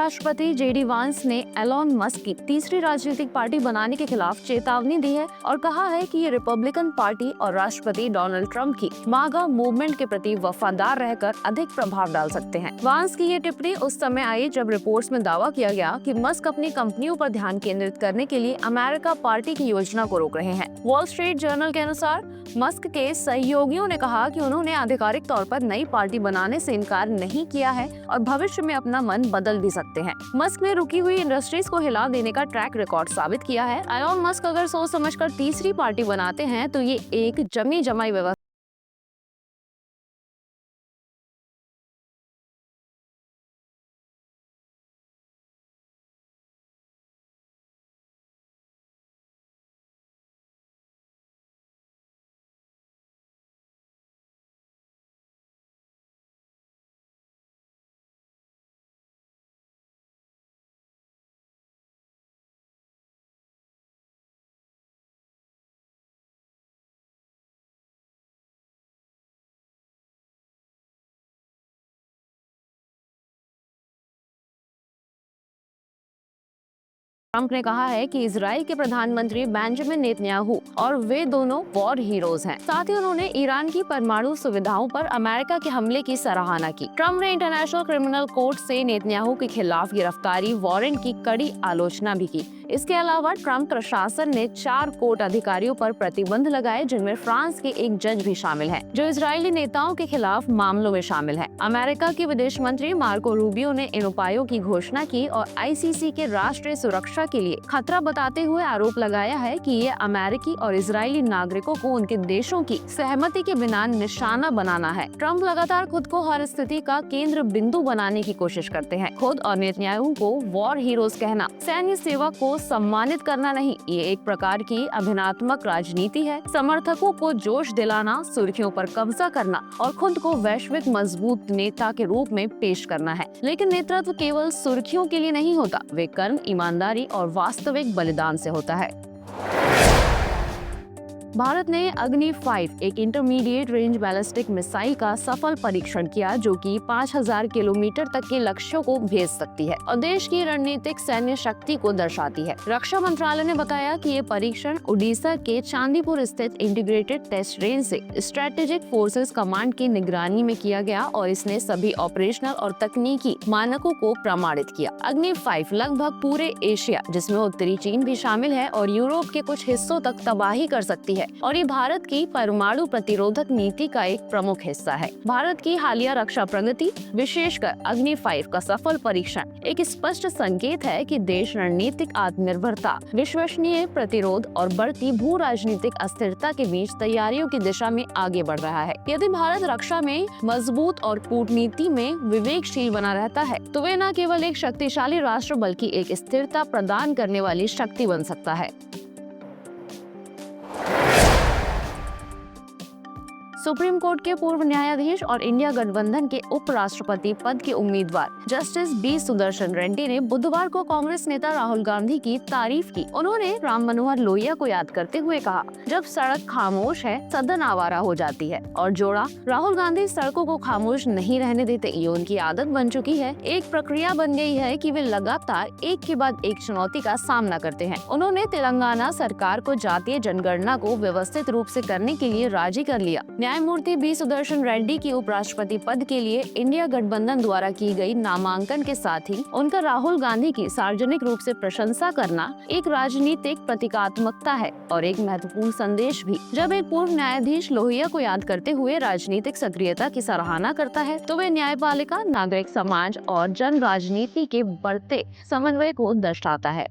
उपराष्ट्रपति जेडी वांस ने एलोन मस्क की तीसरी राजनीतिक पार्टी बनाने के खिलाफ चेतावनी दी है और कहा है कि ये रिपब्लिकन पार्टी और राष्ट्रपति डोनाल्ड ट्रंप की मागा मूवमेंट के प्रति वफादार रहकर अधिक प्रभाव डाल सकते हैं। वांस की ये टिप्पणी उस समय आई जब रिपोर्ट्स में दावा किया गया कि मस्क अपनी कंपनियों पर ध्यान केंद्रित करने के लिए अमेरिका पार्टी की योजना को रोक रहे हैं। वॉल स्ट्रीट जर्नल के अनुसार मस्क के सहयोगियों ने कहा कि उन्होंने आधिकारिक तौर पर नई पार्टी बनाने से इनकार नहीं किया है और भविष्य में अपना मन बदल भी सकते हैं। मस्क ने रुकी हुई इंडस्ट्रीज को हिला देने का ट्रैक रिकॉर्ड साबित किया है। एलोन मस्क अगर सोच समझकर तीसरी पार्टी बनाते हैं तो ये एक जमी जमाई व्यवस्था ट्रंप ने कहा है कि इजराइल के प्रधानमंत्री बेंजामिन नेतन्याहू और वे दोनों वॉर हीरोज हैं। साथ ही उन्होंने ईरान की परमाणु सुविधाओं पर अमेरिका के हमले की सराहना की। ट्रंप ने इंटरनेशनल क्रिमिनल कोर्ट से नेतन्याहू के खिलाफ गिरफ्तारी वारंट की कड़ी आलोचना भी की। इसके अलावा ट्रंप प्रशासन ने 4 कोर्ट अधिकारियों पर प्रतिबंध लगाए, जिनमें फ्रांस के एक जज भी शामिल हैं, जो इजरायली नेताओं के खिलाफ मामलों में शामिल हैं। अमेरिका के विदेश मंत्री मार्को रूबियो ने इन उपायों की घोषणा की और आईसीसी के राष्ट्रीय सुरक्षा के लिए खतरा बताते हुए आरोप लगाया है कि ये अमेरिकी और इजरायली नागरिकों को उनके देशों की सहमति के बिना निशाना बनाना है। ट्रंप लगातार खुद को हर स्थिति का केंद्र बिंदु बनाने की कोशिश करते हैं। खुद और नेतन्याहू को वॉर हीरोज कहना सैन्य सेवा को सम्मानित करना नहीं, ये एक प्रकार की अभिनात्मक राजनीति है। समर्थकों को जोश दिलाना, सुर्खियों पर कब्जा करना और खुद को वैश्विक मजबूत नेता के रूप में पेश करना है। लेकिन नेतृत्व केवल सुर्खियों के लिए नहीं होता, वे कर्म, ईमानदारी और वास्तविक बलिदान से होता है। भारत ने अग्नि 5 एक इंटरमीडिएट रेंज बैलिस्टिक मिसाइल का सफल परीक्षण किया, जो कि 5000 किलोमीटर तक के लक्ष्यों को भेज सकती है और देश की रणनीतिक सैन्य शक्ति को दर्शाती है। रक्षा मंत्रालय ने बताया कि ये परीक्षण उड़ीसा के चांदीपुर स्थित इंटीग्रेटेड टेस्ट रेंज से स्ट्रेटेजिक फोर्सेस कमांड की निगरानी में किया गया और इसने सभी ऑपरेशनल और तकनीकी मानकों को प्रमाणित किया। अग्नि 5 लगभग पूरे एशिया, जिसमें उत्तरी चीन भी शामिल है, और यूरोप के कुछ हिस्सों तक तबाही कर सकती है और ये भारत की परमाणु प्रतिरोधक नीति का एक प्रमुख हिस्सा है। भारत की हालिया रक्षा प्रगति, विशेषकर अग्नि 5 का सफल परीक्षण, एक स्पष्ट संकेत है कि देश रणनीतिक आत्मनिर्भरता, विश्वसनीय प्रतिरोध और बढ़ती भू राजनीतिक अस्थिरता के बीच तैयारियों की दिशा में आगे बढ़ रहा है। यदि भारत रक्षा में मजबूत और कूटनीति में विवेकशील बना रहता है, तो वे न केवल एक शक्तिशाली राष्ट्र बल्कि एक स्थिरता प्रदान करने वाली शक्ति बन सकता है। सुप्रीम कोर्ट के पूर्व न्यायाधीश और इंडिया गठबंधन के उपराष्ट्रपति पद के उम्मीदवार जस्टिस बी सुदर्शन रेड्डी ने बुधवार को कांग्रेस नेता राहुल गांधी की तारीफ की। उन्होंने राम मनोहर लोहिया को याद करते हुए कहा, जब सड़क खामोश है, सदन आवारा हो जाती है, और जोड़ा, राहुल गांधी सड़कों को खामोश नहीं रहने देते, ये उनकी आदत बन चुकी है। एक प्रक्रिया बन गई है कि वे लगातार एक के बाद एक चुनौती का सामना करते हैं। उन्होंने तेलंगाना सरकार को जातीय जनगणना को व्यवस्थित रूप से करने के लिए राजी कर लिया। न्यायमूर्ति बी सुदर्शन रेड्डी की उपराष्ट्रपति पद के लिए इंडिया गठबंधन द्वारा की गई नामांकन के साथ ही उनका राहुल गांधी की सार्वजनिक रूप से प्रशंसा करना एक राजनीतिक प्रतीकात्मकता है और एक महत्वपूर्ण संदेश भी। जब एक पूर्व न्यायाधीश लोहिया को याद करते हुए राजनीतिक सक्रियता की सराहना करता है, तो वे न्यायपालिका, नागरिक समाज और जन राजनीति के बढ़ते समन्वय को दर्शाता है।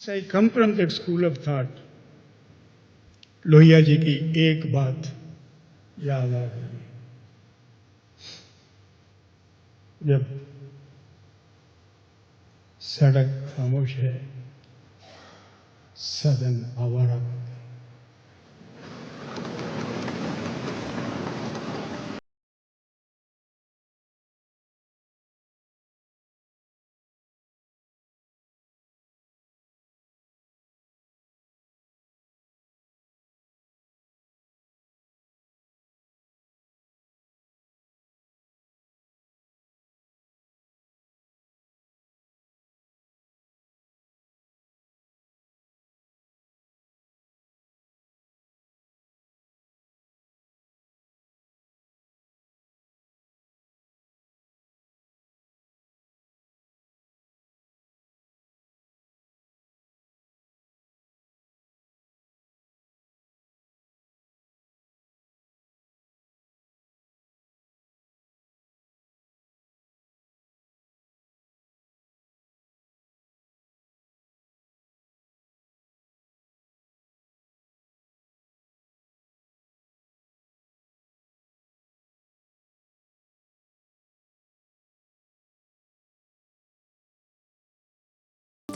So I come from that school of thought. Lohia ji की एक बात याद आ गई, जब सड़क खामोश है, सदन आवारा।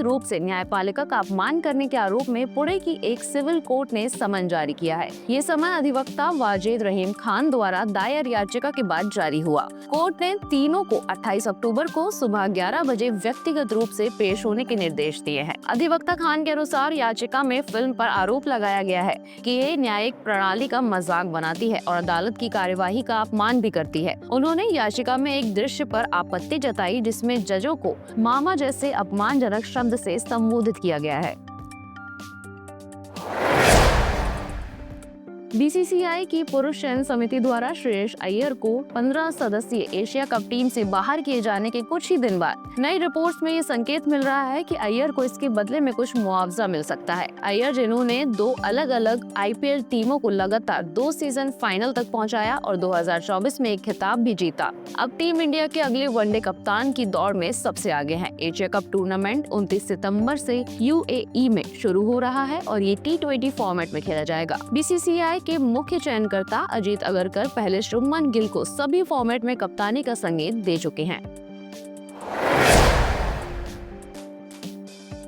रूप से न्यायपालिका का अपमान करने के आरोप में पुणे की एक सिविल कोर्ट ने समन जारी किया है। ये समन अधिवक्ता वाजिद रहीम खान द्वारा दायर याचिका के बाद जारी हुआ। कोर्ट ने तीनों को 28 अक्टूबर को सुबह 11 बजे व्यक्तिगत रूप से पेश होने के निर्देश दिए हैं। अधिवक्ता खान के अनुसार याचिका में फिल्म पर आरोप लगाया गया है कि ये न्यायिक प्रणाली का मजाक बनाती है और अदालत की कार्यवाही का अपमान भी करती है। उन्होंने याचिका में एक दृश्य पर आपत्ति जताई जिसमें जजों को मामा जैसे अपमानजनक शब्द से संबोधित किया गया है। बीसीसीआई की पुरुष चयन समिति द्वारा श्रेयस अय्यर को 15 सदस्यीय एशिया कप टीम से बाहर किए जाने के कुछ ही दिन बाद नई रिपोर्ट्स में ये संकेत मिल रहा है कि अय्यर को इसके बदले में कुछ मुआवजा मिल सकता है। अय्यर जिन्होंने 2 अलग-अलग आईपीएल टीमों को लगातार 2 सीजन फाइनल तक पहुंचाया और 2024 में एक खिताब भी जीता, अब टीम इंडिया के अगले वनडे कप्तान की दौड़ में सबसे आगे हैं। एशिया कप टूर्नामेंट 29 सितंबर से यूएई में शुरू हो रहा है और ये T20 फॉर्मेट में खेला जाएगा। बीसीसीआई के मुख्य चयनकर्ता अजीत अगरकर पहले शुभमन गिल को सभी फॉर्मेट में कप्तानी का संकेत दे चुके हैं।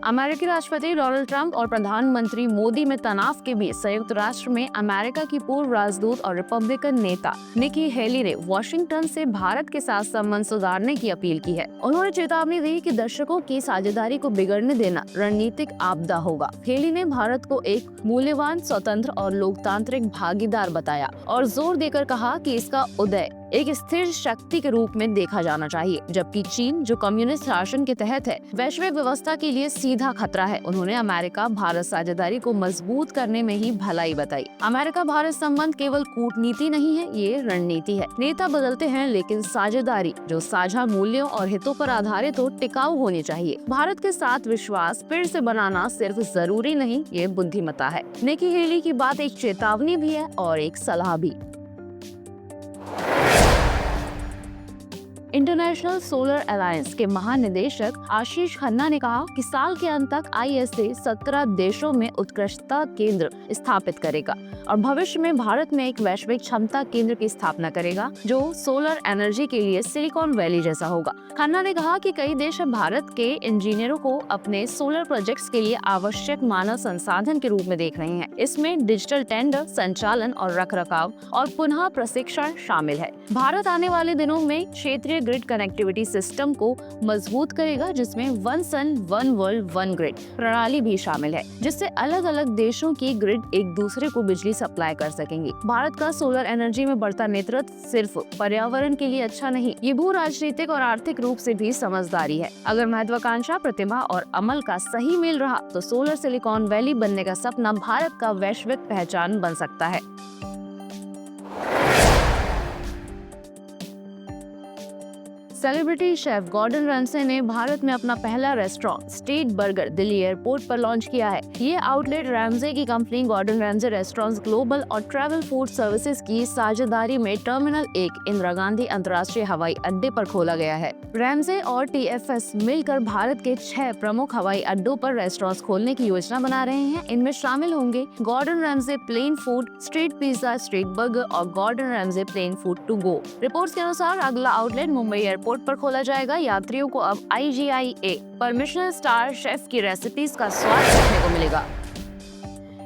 अमेरिकी राष्ट्रपति डोनाल्ड ट्रंप और प्रधानमंत्री मोदी में तनाव के बीच संयुक्त राष्ट्र में अमेरिका की पूर्व राजदूत और रिपब्लिकन नेता निकी हेली ने वॉशिंगटन से भारत के साथ संबंध सुधारने की अपील की है। उन्होंने चेतावनी दी कि दर्शकों की साझेदारी को बिगड़ने देना रणनीतिक आपदा होगा। हेली ने भारत को एक मूल्यवान, स्वतंत्र और लोकतांत्रिक भागीदार बताया और जोर देकर कहा कि इसका उदय एक स्थिर शक्ति के रूप में देखा जाना चाहिए, जबकि चीन जो कम्युनिस्ट शासन के तहत है वैश्विक व्यवस्था के लिए सीधा खतरा है। उन्होंने अमेरिका भारत साझेदारी को मजबूत करने में ही भलाई बताई। अमेरिका भारत संबंध केवल कूटनीति नहीं है, ये रणनीति है। नेता बदलते हैं लेकिन साझेदारी जो साझा मूल्यों और हितों पर आधारित हो टिकाऊ होनी चाहिए। भारत के साथ विश्वास फिर से बनाना सिर्फ जरूरी नहीं, ये बुद्धिमत्ता है। निकी हेली की बात एक चेतावनी भी है और एक सलाह भी। इंटरनेशनल सोलर अलायंस के महानिदेशक आशीष खन्ना ने कहा कि साल के अंत तक ISA 17 देशों में उत्कृष्टता केंद्र स्थापित करेगा और भविष्य में भारत में एक वैश्विक क्षमता केंद्र की स्थापना करेगा जो सोलर एनर्जी के लिए सिलिकॉन वैली जैसा होगा। खन्ना ने कहा कि कई देश भारत के इंजीनियरों को अपने सोलर प्रोजेक्ट्स के लिए आवश्यक मानव संसाधन के रूप में देख रहे हैं। इसमें डिजिटल टेंडर, संचालन और रखरखाव और पुनः प्रशिक्षण शामिल है। भारत आने वाले दिनों में क्षेत्रीय ग्रिड कनेक्टिविटी सिस्टम को मजबूत करेगा जिसमें one sun one world one grid प्रणाली भी शामिल है, जिससे अलग अलग देशों की ग्रिड एक दूसरे को बिजली सप्लाई कर सकेंगी। भारत का सोलर एनर्जी में बढ़ता नेतृत्व सिर्फ पर्यावरण के लिए अच्छा नहीं, ये भू राजनीतिक और आर्थिक रूप से भी समझदारी है। अगर महत्वाकांक्षा, प्रतिभा और अमल का सही मेल रहा तो सोलर सिलिकॉन वैली बनने का सपना भारत का वैश्विक पहचान बन सकता है। सेलिब्रिटी शेफ गॉर्डन रैमसे ने भारत में अपना पहला restaurant Street Burger Delhi airport पर लॉन्च किया है। ये आउटलेट रैमसे की company Gordon Ramsay Restaurants Global और ट्रैवल फूड सर्विसेज की साझेदारी में टर्मिनल 1 इंदिरा गांधी अंतर्राष्ट्रीय हवाई अड्डे पर खोला गया है। रैमसे और TFS मिलकर भारत के 6 प्रमुख हवाई अड्डों पर रेस्टोरेंट्स खोलने की योजना बना रहे हैं। इनमें शामिल होंगे Gordon Ramsay plain food, street pizza, street burger और Gordon Ramsay plain food to go. Reports के अनुसार अगला आउटलेट मुंबई एयरपोर्ट पर खोला जाएगा। यात्रियों को अब IGIA पर मिशेलिन स्टार शेफ की रेसिपीज का स्वाद चखने को मिलेगा।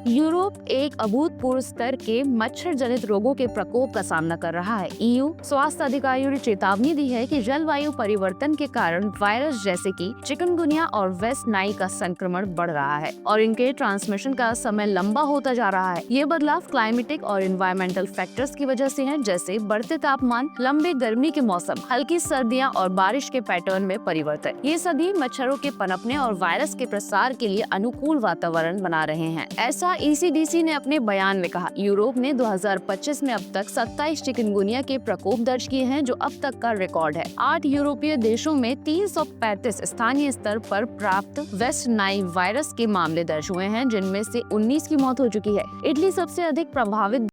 यूरोप एक अभूतपूर्व स्तर के मच्छर जनित रोगों के प्रकोप का सामना कर रहा है। EU स्वास्थ्य अधिकारियों ने चेतावनी दी है कि जलवायु परिवर्तन के कारण वायरस जैसे कि चिकनगुनिया और वेस्ट नाइल का संक्रमण बढ़ रहा है और इनके ट्रांसमिशन का समय लंबा होता जा रहा है। ये बदलाव क्लाइमेटिक और एनवायरमेंटल फैक्टर्स की वजह से हैं, जैसे बढ़ते तापमान, लंबे गर्मी के मौसम, हल्की सर्दियाँ और बारिश के पैटर्न में परिवर्तन। ये सभी मच्छरों के पनपने और वायरस के प्रसार के लिए अनुकूल वातावरण बना रहे हैं। ऐसा ECDC ने अपने बयान में कहा। यूरोप ने 2025 में अब तक 27 चिकनगुनिया के प्रकोप दर्ज किए हैं, जो अब तक का रिकॉर्ड है। 8 यूरोपीय देशों में 335 स्थानीय स्तर पर प्राप्त वेस्ट नाइल वायरस के मामले दर्ज हुए हैं, जिनमें से 19 की मौत हो चुकी है। इटली सबसे अधिक प्रभावित